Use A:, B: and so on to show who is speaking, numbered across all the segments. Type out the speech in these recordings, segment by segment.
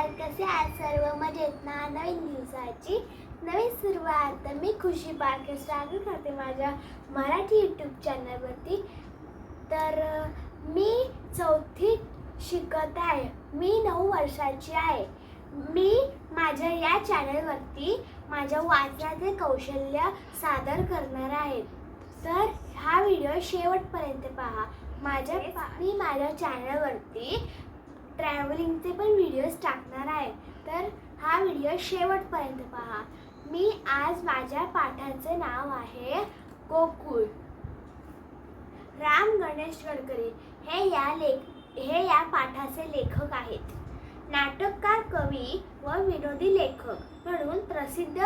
A: नमस्कार. कसे आहात सर्व? मजेत ना? नवीन दिवसाची नवीन सुरुवात. मी खुशी पारखे स्वागत करते माझ्या मराठी यूट्यूब चॅनलवरती. तर मी 4थीत शिकत आहे. मी 9 वर्षाची आहे. मी माझ्या या चॅनलवरती माझ्या वाचनाचे कौशल्य सादर करणार आहे. तर हा व्हिडिओ शेवटपर्यंत पहा. मी माझ्या चॅनलवरती ट्रॅव्हलिंगचे पण व्हिडिओज टाकणार आहे. तर हा व्हिडिओ शेवटपर्यंत पहा. मी आज माझ्या पाठाचे नाव आहे गोकुळ. राम गणेश गडकरी हे या पाठाचे लेखक आहेत. नाटककार, कवी व विनोदी लेखक म्हणून प्रसिद्ध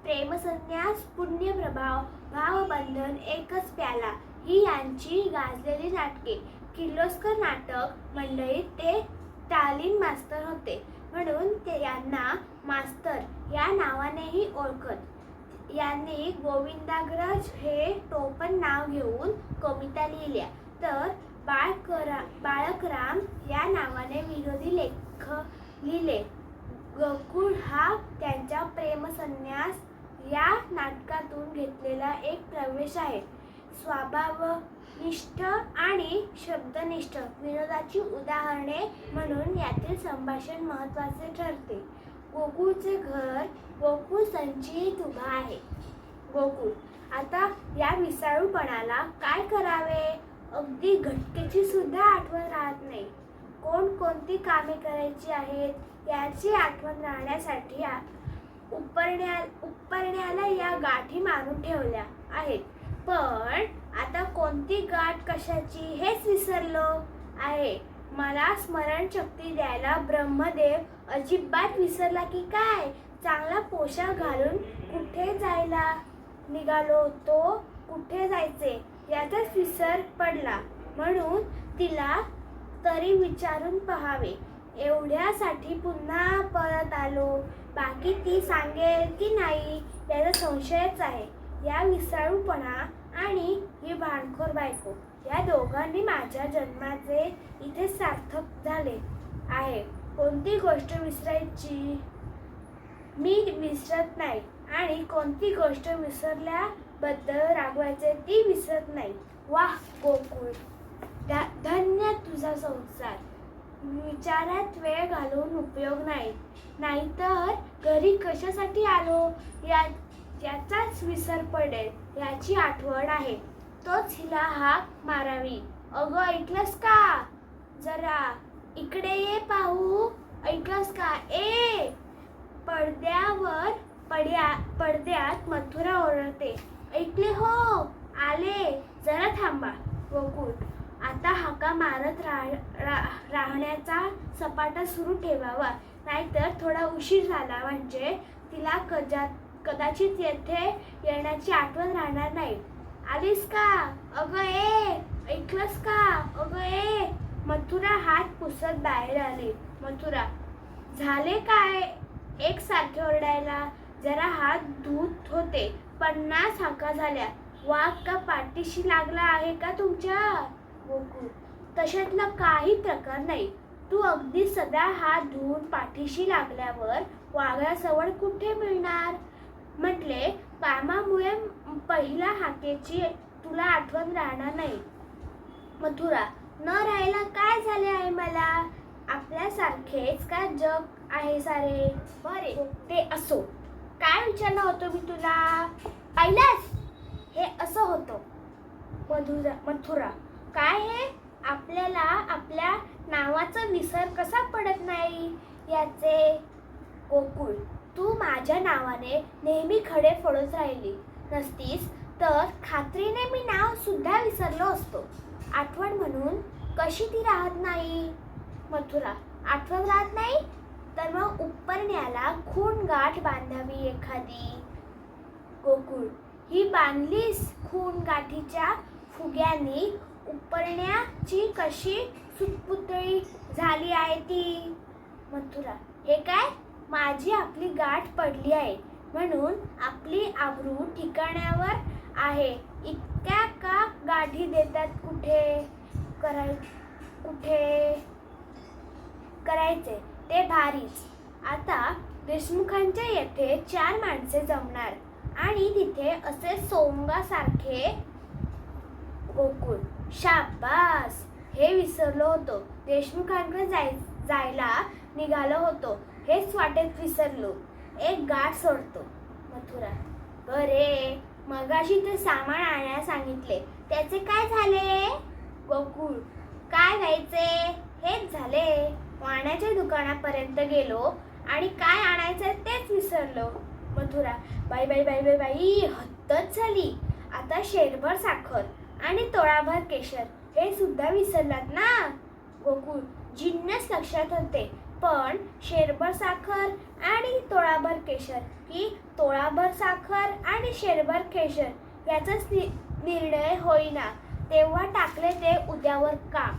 A: प्रेमसन्यास, पुण्यप्रभाव, भावबंधन, एकच प्याला ही यांची गाजलेली नाटके. किर्लोस्कर नाटक मंडळीत ते तालीम मास्तर होते, म्हणून ते यांना मास्तर या नावानेही ओळखत. यांनी गोविंदाग्रज हे टोपण नाव घेऊन कविता लिहिल्या. तर बाळकराम या नावाने विनोदी लेख लिहिले. गोकुळ हा त्यांच्या प्रेमसन्यास या नाटकातून घेतलेला एक प्रवेश आहे. स्वभावनिष्ठ आणि शब्दनिष्ठ विनोदाची उदाहरणे म्हणून यातील संभाषण महत्त्वाचे ठरते. गोकुळचे घर गोकुळ संचित उभा आहे. गोकुळ. आता या विसाळूपणाला काय करावे? अगदी घटकेची सुद्धा आठवण राहत नाही. कोणती कामे करायची आहेत याची आठवण राहण्यासाठी उपरण्याला या गाठी मारून ठेवल्या आहेत. पण आता कोणती गाठ कशाची हेच विसरलो आहे. मला स्मरणशक्ती द्यायला ब्रह्मदेव अजिबात विसरला की काय? चांगला पोशाख घालून कुठे जायला निघालो होतो, कुठे जायचे याचाच विसर पडला. म्हणून तिला तरी विचारून पहावे एवढ्यासाठी पुन्हा परत आलो. बाकी ती सांगेल की नाही याचा संशयच आहे. या विसाळूपणा आणि ही भांडखोर बायको या दोघांनी माझ्या जन्माचे इथे सार्थक झाले आहे. कोणती गोष्ट विसरायची मी विसरत नाही आणि कोणती गोष्ट विसरल्याबद्दल रागवायचे ती विसरत नाही. वाह गोकुळ, धन्य तुझा संसार. विचारात वेळ घालवून उपयोग नाही. नाहीतर घरी कशासाठी आलो याचाच विसर पडेल याची आठवण आहे. तोच हिला हाक मारावी. अगं ऐकलंस का? जरा इकडे ये पाहू. ऐकलंस का? पडद्यात मथुरा ओरडते. ऐकले हो, आले. जरा थांबा. गोकुळ. आता हाका मारत राहण्याचा सपाटा सुरू ठेवावा, नाहीतर थोडा उशीर झाला म्हणजे तिला कदाचित येथे येण्याची आठवण राहणार नाही. आलीस का? अगं ऐकलंस का? अगं मथुरा हात पुसत बाहेर आली. मथुरा. झाले काय एकसारखे ओरडायला? जरा हात धुत होते. 50 हाका झाल्या. वाघ का पाठीशी लागला आहे का तुमच्या? गोकुळ. तशातला काही प्रकार नाही. तू अगदी सदा हात धुवून पाठीशी लागल्यावर वाघाला सवड कुठे मिळणार? म्हटले, कामामुळे पहिल्या हाकेची तुला आठवण राहणार नाही. मथुरा. न राहायला काय झाले आहे मला? आपल्यासारखेच का जग आहे सारे? बरे ते असो. काय विचारलं होतं मी तुला? पाहिलंस? हे असं होतं. मथुरा. काय हे? आपल्याला आपल्या नावाचा विसर कसा पडत नाही याचे? गोकुळ. तू माझ्या नावाने नेहमी खडे फोडत राहिली नसतीस तर खात्रीने मी नाव सुद्धा विसरलो असतो. आठवण म्हणून कशी ती राहत नाही? मथुरा. आठवण राहत नाही तर मग उपरण्याला खूण गाठ बांधावी एखादी. गोकुळ. ही बांधलीस खूण गाठीच्या फुग्यानी? उपरण्याची कशी सुटपुतळी झाली आहे ती. मथुरा. हे काय? माझी आपली गाठ पडली आहे म्हणून आपली आबरू ठिकाण्यावर आहे. इतक्या का गाठी देतात? कुठे करायचे ते भारीच. आता देशमुखांच्या येथे 4 माणसे जमणार आणि तिथे असे सोंगासारखे गोकुळ. शाबास, हे विसरलो होतो. देशमुखांकडे जायला निघालो होतो, हेच वाटेत विसरलो. एक गाठ सोडतो. मथुरा. बरे, मगाशी ते सामान आणायला सांगितले, त्याचे काय झाले? गोकुळ. काय व्हायचे, हेच झाले. वाण्याच्या दुकानापर्यंत गेलो आणि काय आणायचं तेच विसरलो. मथुरा. बाई बाई बाई बाई बाई, हद्दच झाली. आता शेरभर साखर आणि तोळाभर केशर हे सुद्धा विसरलात ना? गोकुळ. जिन्नस लक्षात होते, पण शेरभर साखर आणि तोळाभर केशर की तोळाभर साखर आणि शेरभर केशर याचाच निर्णय होईना. तेव्हा टाकले ते उद्यावर काम.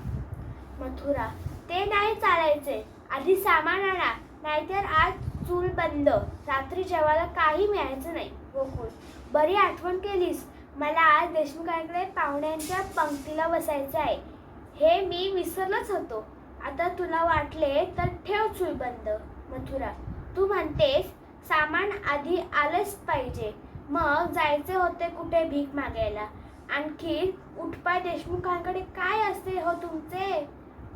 A: मथुरा. ते नाही चालायचे. आधी सामान आणा, नाहीतर आज चूल बंद. रात्री जेवायला काही मिळायचं नाही. गोकुळ. बरी आठवण केलीस. मला आज देशमुखांकडे पाहुण्यांच्या पंक्तीला बसायचं आहे. हे मी विसरलोच होतो. आता तुला वाटले तर ठेव चूल बंद. मथुरा. तू म्हणतेस सामान आधी आलंच पाहिजे, मग जायचे होते कुठे भीक मागायला? आणखी उठपाय देशमुखांकडे काय असते हो तुमचे?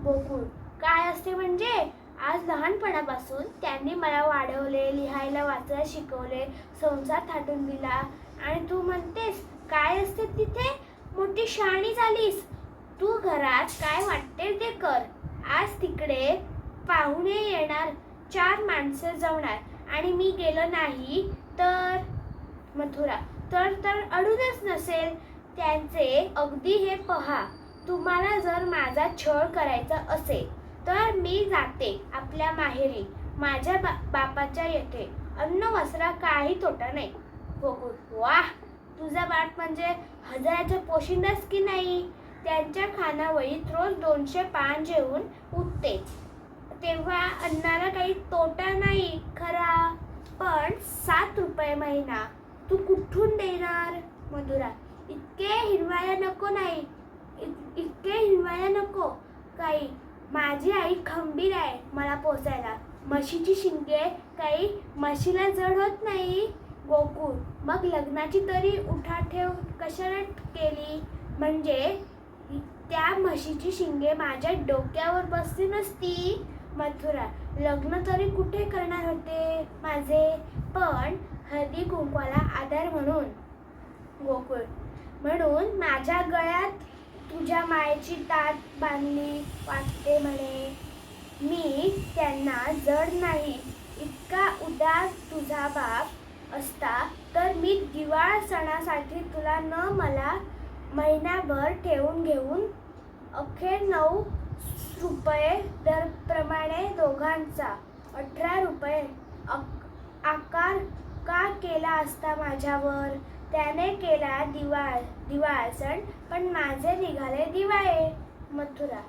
A: गोकुळ. काय असते म्हणजे? आज लहानपणापासून त्यांनी मला वाढवले, लिहायला वाचायला शिकवले, संसार थाटून दिला आणि तू म्हणतेस काय असते तिथे? मोठी शहाणी झालीस. तू घरात काय वाटते ते कर. आज तिकडे पाहुणे येणार, 4 माणसं जमणार आणि मी गेलो नाही तर? मथुरा. तर अडूनच नसेल त्यांचे. अगदी हे पहा, तुम्हाला जर माझा छळ करायचा असेल तर मी जाते आपल्या माहेरी, माझ्या बापाच्या येथे. अन्न वस्त्र काही तोटा नाही. गोकुळ. वाह, तुझा बाप म्हणजे 1000च्या पोशिंदाच की नाही? त्यांच्या खानावळीत रोज 200 पान जेवून उठते, तेव्हा अन्नाला काही तोटा नाही खरा. पण 7 रुपये महिना तू कुठून देणार? मथुरा. इतके हिरवायला नको नाही, इतके हिरवायला नको काही. माझी आई खंबीर आहे मला पोसायला. म्हशीची शिंगे काही म्हशीला जड होत नाही. गोकुळ. मग लग्नाची तरी उठाठेव कशाला केली? म्हणजे त्या म्हशीची शिंगे माझ्या डोक्यावर बसली नसती. मथुरा. लग्न तरी कुठे करणार होते माझे, पण हळदी कुंकवाला आधार म्हणून. गोकुळ. म्हणून माझ्या गळ्यात तुझ्या मायेची ताट बांधली वाटते म्हणे. मी त्यांना जड नाही. इतका उदार तुझा बाप असता तर मी दिवाळ सणासाठी तुला न मला महिनाभर ठेवून घेऊन अखेर 9 रुपये दरप्रमाणे दोघांचा 18 रुपये आकार का केला असता माझ्यावर? त्याने केला दिवाळ सण, पण माझे निघाले दिवाळे. मथुरा.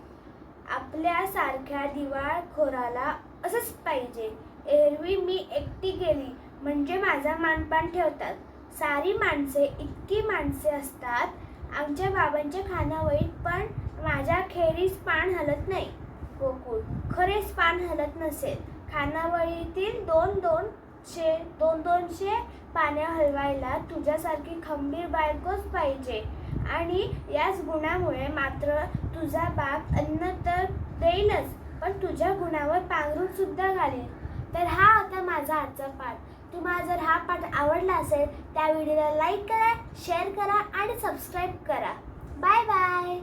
A: आपल्यासारख्या दिवाळखोराला असंच पाहिजे. एरवी मी एकटी गेली म्हणजे माझा मानपान ठेवतात. सारी माणसे इतकी माणसे असतात आमच्या बाबांच्या खानावळीत, पण माझ्या खेरीज पान हलत नाही. गोकुळ. खरेच पान हलत नसेल. खानावळीतील 200 पाने हलवायला तुझ्यासारखी खंबीर बायकोच पाहिजे. आणि याच गुणामुळे मात्र तुझा बाप अन्न तर देईलच, पण तुझ्या गुणावर पांघरून सुद्धा घालील. तर हा होता माझा आजचा पाठ. तुम्हाला जर हा पाठ आवडला असेल त्या व्हिडिओला लाईक करा, शेअर करा आणि सबस्क्राईब करा. Bye bye.